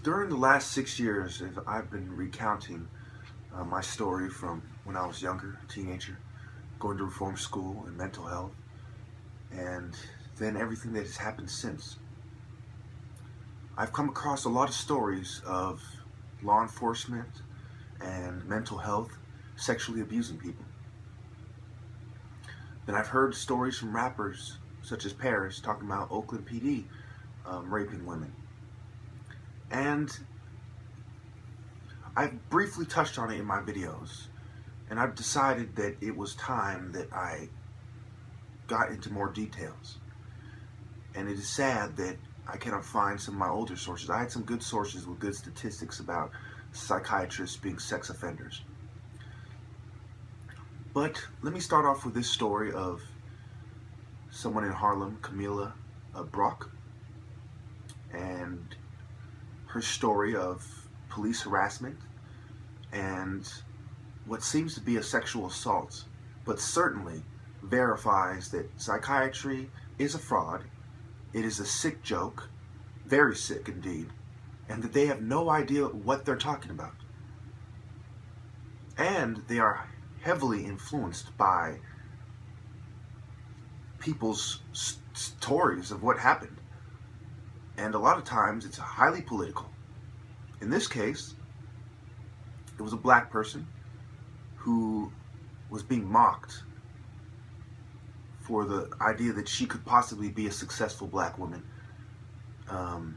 During the last 6 years, I've been recounting my story from when I was younger, a teenager, going to reform school and mental health, and then everything that has happened since. I've come across a lot of stories of law enforcement and mental health sexually abusing people. Then I've heard stories from rappers such as Paris talking about Oakland PD raping women. And I've briefly touched on it in my videos, and I've decided that it was time that I got into more details. And it is sad that I cannot find some of my older sources. I had some good sources with good statistics about psychiatrists being sex offenders. But let me start off with this story of someone in Harlem, Camila Brock, and her story of police harassment and what seems to be a sexual assault, but certainly verifies that psychiatry is a fraud, it is a sick joke, very sick indeed, and that they have no idea what they're talking about. And they are heavily influenced by people's stories of what happened. And a lot of times it's highly political. In this case, it was a black person who was being mocked for the idea that she could possibly be a successful black woman. And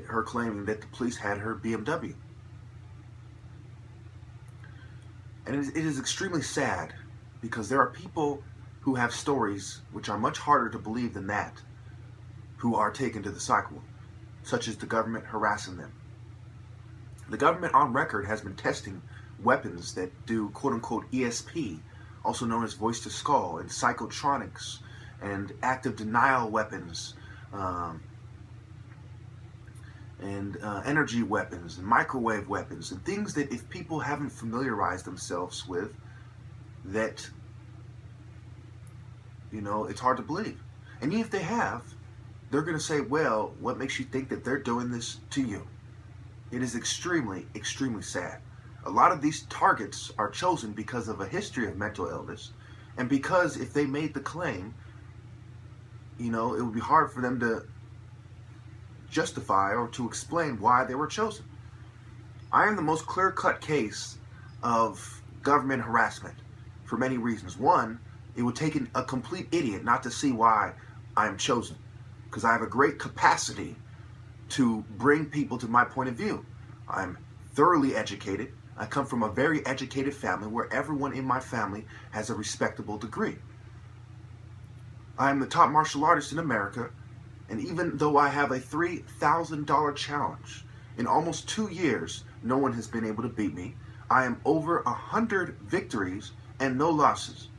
her claiming that the police had her BMW. And it is extremely sad because there are people who have stories which are much harder to believe than that, who are taken to the psych ward, such as the government harassing them. The government on record has been testing weapons that do quote-unquote ESP, also known as voice to skull, and psychotronics, and active denial weapons, and energy weapons, and microwave weapons, and things that if people haven't familiarized themselves with, that, you know, it's hard to believe. And even if they have, they're going to say, well, what makes you think that they're doing this to you? It is extremely, extremely sad. A lot of these targets are chosen because of a history of mental illness, and because if they made the claim, you know, it would be hard for them to justify or to explain why they were chosen. I am the most clear-cut case of government harassment for many reasons. One, it would take a complete idiot not to see why I am chosen, because I have a great capacity to bring people to my point of view. I'm thoroughly educated. I come from a very educated family where everyone in my family has a respectable degree. I am the top martial artist in America, and even though I have a $3,000 challenge, in almost 2 years, no one has been able to beat me. I am over 100 victories and no losses.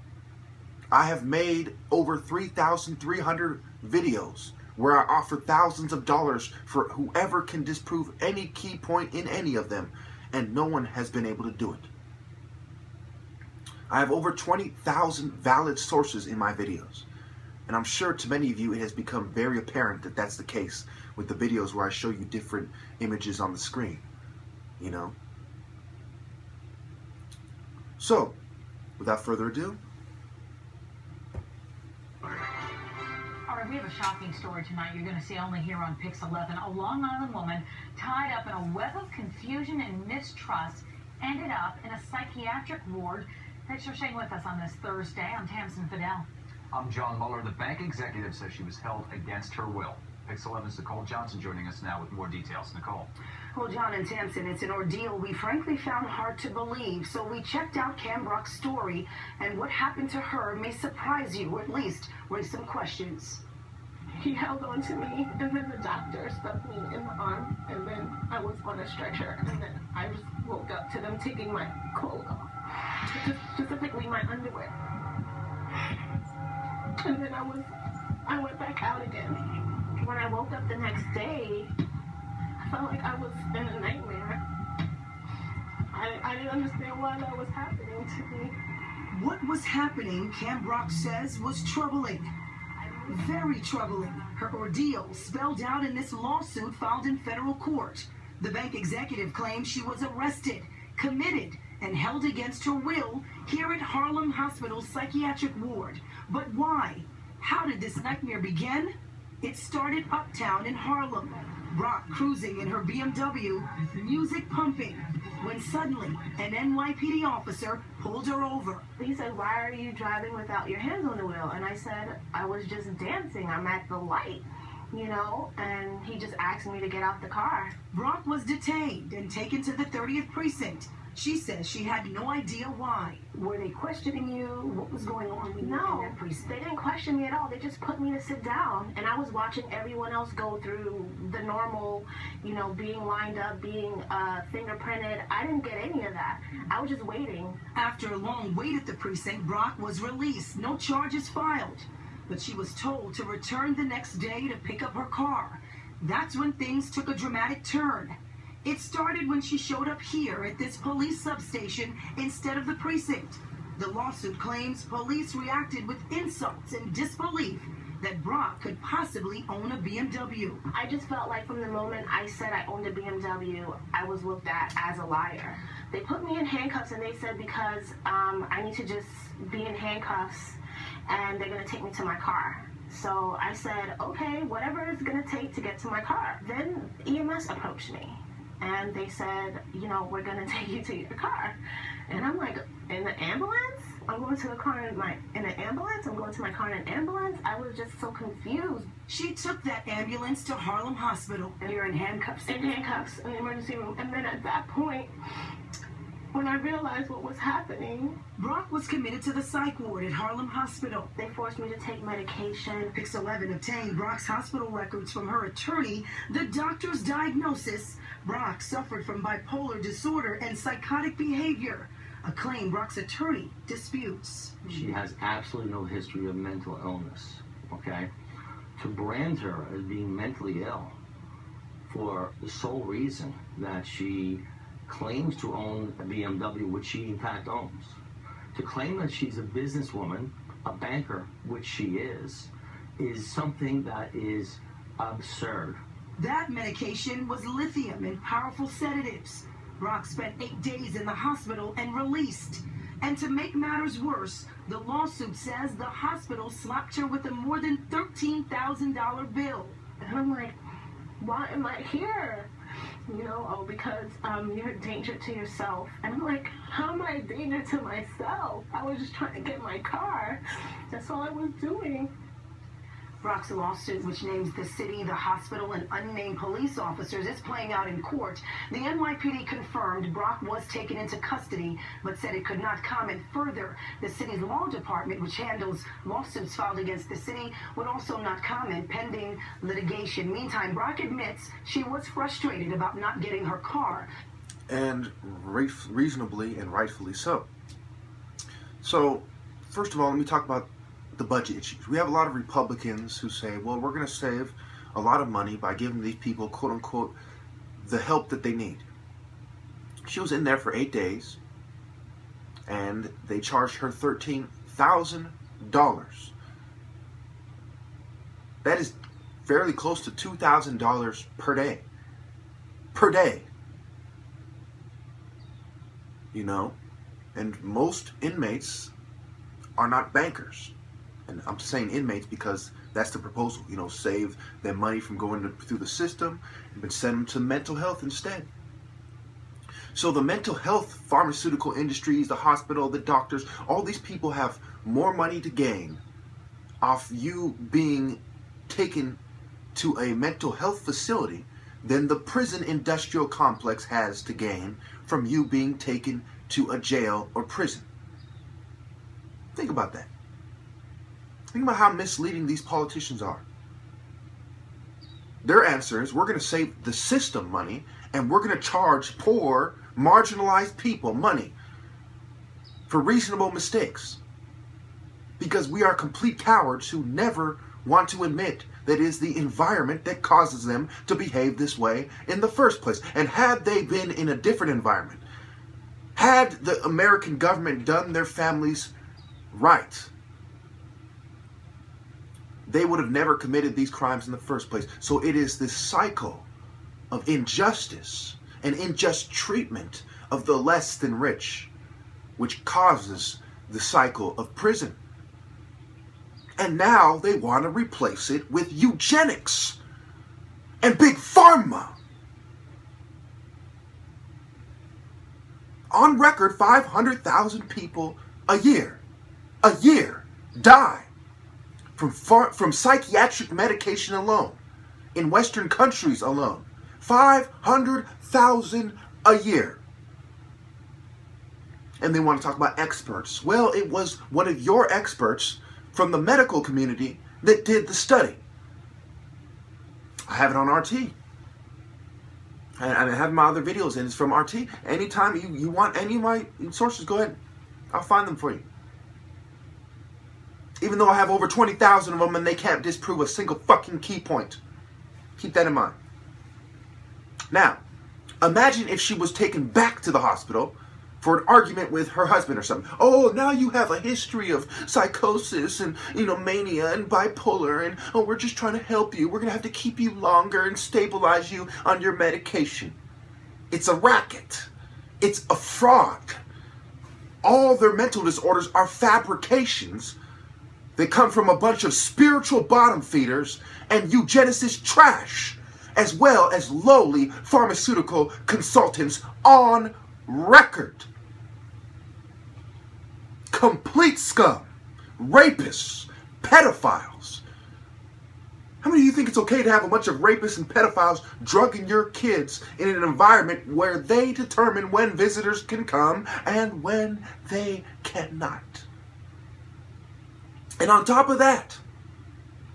I have made over 3,300 videos where I offer thousands of dollars for whoever can disprove any key point in any of them, and no one has been able to do it. I have over 20,000 valid sources in my videos, and I'm sure to many of you it has become very apparent that that's the case with the videos where I show you different images on the screen, you know. So, without further ado, we have a shocking story tonight you're going to see only here on Pix 11. A Long Island woman tied up in a web of confusion and mistrust ended up in a psychiatric ward. Thanks for staying with us on this Thursday. I'm Tamsin Fidel. I'm John Muller. The bank executive says she was held against her will. Pix 11's Nicole Johnson joining us now with more details. Nicole. Well, John and Tamsin, it's an ordeal we frankly found hard to believe, so we checked out Cam Brock's story, and what happened to her may surprise you, or at least raise some questions. He held on to me, and then the doctor stuck me in the arm, and then I was on a stretcher, and then I just woke up to them taking my clothes off, specifically my underwear. And then I went back out again. When I woke up the next day, I felt like I was in a nightmare. I didn't understand why that was happening to me. What was happening, Cam Brock says, was troubling. Very troubling. Her ordeal spelled out in this lawsuit filed in federal court. The bank executive claims she was arrested, committed, and held against her will here at Harlem Hospital's psychiatric ward. But why? How did this nightmare begin? It started uptown in Harlem. Brock cruising in her BMW, music pumping, when suddenly an NYPD officer pulled her over. He said, "Why are you driving without your hands on the wheel?" And I said, "I was just dancing. I'm at the light, you know?" And he just asked me to get out the car. Brock was detained and taken to the 30th precinct. She says she had no idea why. Were they questioning you? What was going on when you were in No, that precinct? they didn't question me at all. They just put me to sit down. And I was watching everyone else go through the normal, you know, being lined up, being fingerprinted. I didn't get any of that. I was just waiting. After a long wait at the precinct, Brock was released. No charges filed. But she was told to return the next day to pick up her car. That's when things took a dramatic turn. It started when she showed up here at this police substation instead of the precinct. The lawsuit claims police reacted with insults and disbelief that Brock could possibly own a BMW. I just felt like from the moment I said I owned a BMW, I was looked at as a liar. They put me in handcuffs and they said because I need to just be in handcuffs and they're going to take me to my car. So I said, okay, whatever it's going to take to get to my car. Then EMS approached me. And they said, you know, we're going to take you to your car. And I'm like, in the ambulance? I'm going to the car in an ambulance? I'm going to my car in an ambulance? I was just so confused. She took that ambulance to Harlem Hospital. And you're in handcuffs? In handcuffs in the emergency room. And then at that point, when I realized what was happening, Brock was committed to the psych ward at Harlem Hospital. they forced me to take medication. Pix 11 obtained Brock's hospital records from her attorney. The doctor's diagnosis: Brock suffered from bipolar disorder and psychotic behavior, a claim Brock's attorney disputes. She has absolutely no history of mental illness, okay? To brand her as being mentally ill for the sole reason that she claims to own a BMW, which she in fact owns, to claim that she's a businesswoman, a banker, which she is something that is absurd. That medication was lithium and powerful sedatives. Brock spent 8 days in the hospital and released. And to make matters worse, the lawsuit says the hospital slapped her with a more than $13,000 bill. And I'm like, why am I here? You know, oh, because you're a danger to yourself. And I'm like, how am I a danger to myself? I was just trying to get my car. That's all I was doing. Brock's lawsuit, which names the city, the hospital, and unnamed police officers, is playing out in court. The NYPD confirmed Brock was taken into custody, but said it could not comment further. The city's law department, which handles lawsuits filed against the city, would also not comment pending litigation. Meantime, Brock admits she was frustrated about not getting her car. And reasonably and rightfully so. So, first of all, let me talk about the budget issues. We have a lot of Republicans who say, well, we're going to save a lot of money by giving these people, quote unquote, the help that they need. She was in there for 8 days and they charged her $13,000. That is fairly close to $2,000 per day. Per day. You know? And most inmates are not bankers. And I'm saying inmates because that's the proposal, you know, save their money from going through the system and send them to mental health instead. So the mental health, pharmaceutical industries, the hospital, the doctors, all these people have more money to gain off you being taken to a mental health facility than the prison industrial complex has to gain from you being taken to a jail or prison. Think about that. Think about how misleading these politicians are. Their answer is, we're going to save the system money and we're going to charge poor, marginalized people money for reasonable mistakes. Because we are complete cowards who never want to admit that it is the environment that causes them to behave this way in the first place. And had they been in a different environment, had the American government done their families right, they would have never committed these crimes in the first place. So it is this cycle of injustice and unjust treatment of the less than rich, which causes the cycle of prison. And now they want to replace it with eugenics and big pharma. On record, 500,000 people a year die from psychiatric medication alone. In Western countries alone, 500,000 a year. And they want to talk about experts. Well, it was one of your experts from the medical community that did the study. I have it on RT. And I have my other videos, and it's from RT. Anytime you want any of my sources, go ahead. I'll find them for you. Even though I have over 20,000 of them and they can't disprove a single fucking key point. Keep that in mind. Now, imagine if she was taken back to the hospital for an argument with her husband or something. Oh, now you have a history of psychosis and, mania and bipolar, and, oh, we're just trying to help you. We're going to have to keep you longer and stabilize you on your medication. It's a racket. It's a fraud. All their mental disorders are fabrications. They come from a bunch of spiritual bottom feeders and eugenicist trash, as well as lowly pharmaceutical consultants on record. Complete scum, rapists, pedophiles. How many of you think it's okay to have a bunch of rapists and pedophiles drugging your kids in an environment where they determine when visitors can come and when they cannot? And on top of that,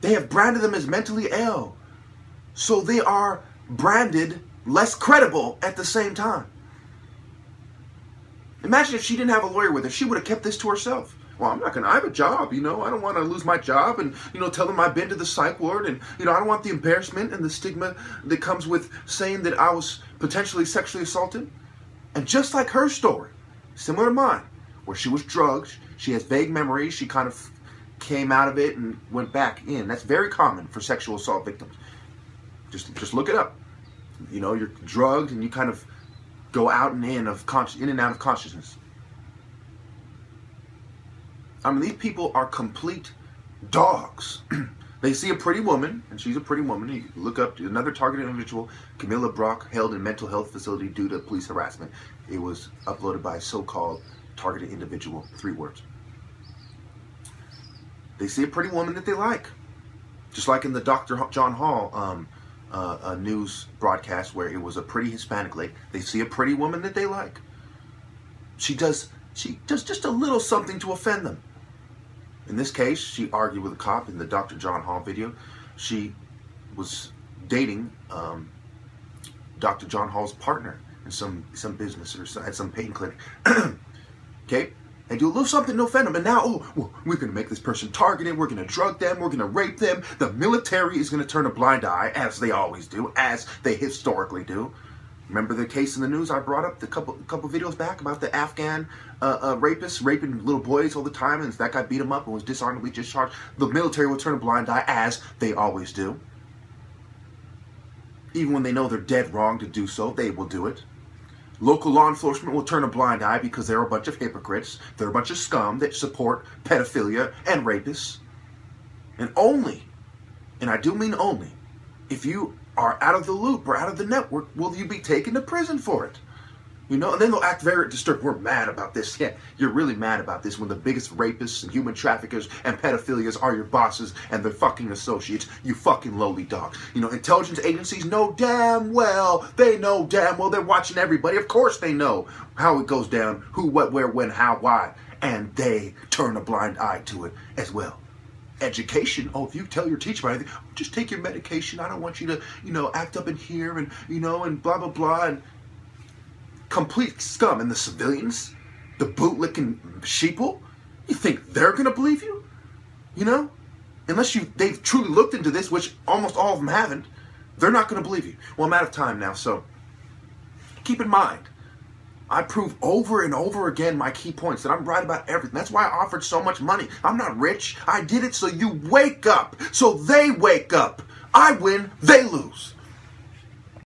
they have branded them as mentally ill. So they are branded less credible at the same time. Imagine if she didn't have a lawyer with her. She would have kept this to herself. Well, I have a job, I don't want to lose my job and, tell them I've been to the psych ward and, I don't want the embarrassment and the stigma that comes with saying that I was potentially sexually assaulted. And just like her story, similar to mine, where she was drugged, she has vague memories, she kind of came out of it and went back in. That's very common for sexual assault victims. Just look it up. You're drugged and you kind of go out and in and out of consciousness. I mean, these people are complete dogs. They see a pretty woman, and she's a pretty woman. You look up another targeted individual, Camilla Brock, held in mental health facility due to police harassment. It was uploaded by a so-called targeted individual. 3 words. They see a pretty woman that they like. Just like in the Dr. John Hall news broadcast where it was a pretty Hispanic lady. They see a pretty woman that they like. She does just a little something to offend them. In this case, she argued with a cop in the Dr. John Hall video. She was dating Dr. John Hall's partner in some business or at some pain clinic. Okay? And do a little something to offend them. And now, we're going to make this person targeted. We're going to drug them. We're going to rape them. The military is going to turn a blind eye, as they always do, as they historically do. Remember the case in the news I brought up a couple videos back about the Afghan rapists raping little boys all the time, and that guy beat him up and was dishonorably discharged. The military will turn a blind eye, as they always do. Even when they know they're dead wrong to do so, they will do it. Local law enforcement will turn a blind eye because they're a bunch of hypocrites. They're a bunch of scum that support pedophilia and rapists. And only, and I do mean only, if you are out of the loop or out of the network, will you be taken to prison for it. And then they'll act very disturbed. We're mad about this. Yeah, you're really mad about this when the biggest rapists and human traffickers and pedophilias are your bosses and their fucking associates, you fucking lowly dog. Intelligence agencies know damn well. They know damn well. They're watching everybody. Of course they know how it goes down, who, what, where, when, how, why. And they turn a blind eye to it as well. Education. Oh, if you tell your teacher anything, just take your medication. I don't want you to, act up in here and, and blah, blah, blah. And complete scum. And the civilians, the bootlicking sheeple, you think they're going to believe you? Unless they've truly looked into this, which almost all of them haven't, they're not going to believe you. Well, I'm out of time now, so keep in mind, I prove over and over again my key points, that I'm right about everything. That's why I offered so much money. I'm not rich. I did it so you wake up, so they wake up. I win, they lose.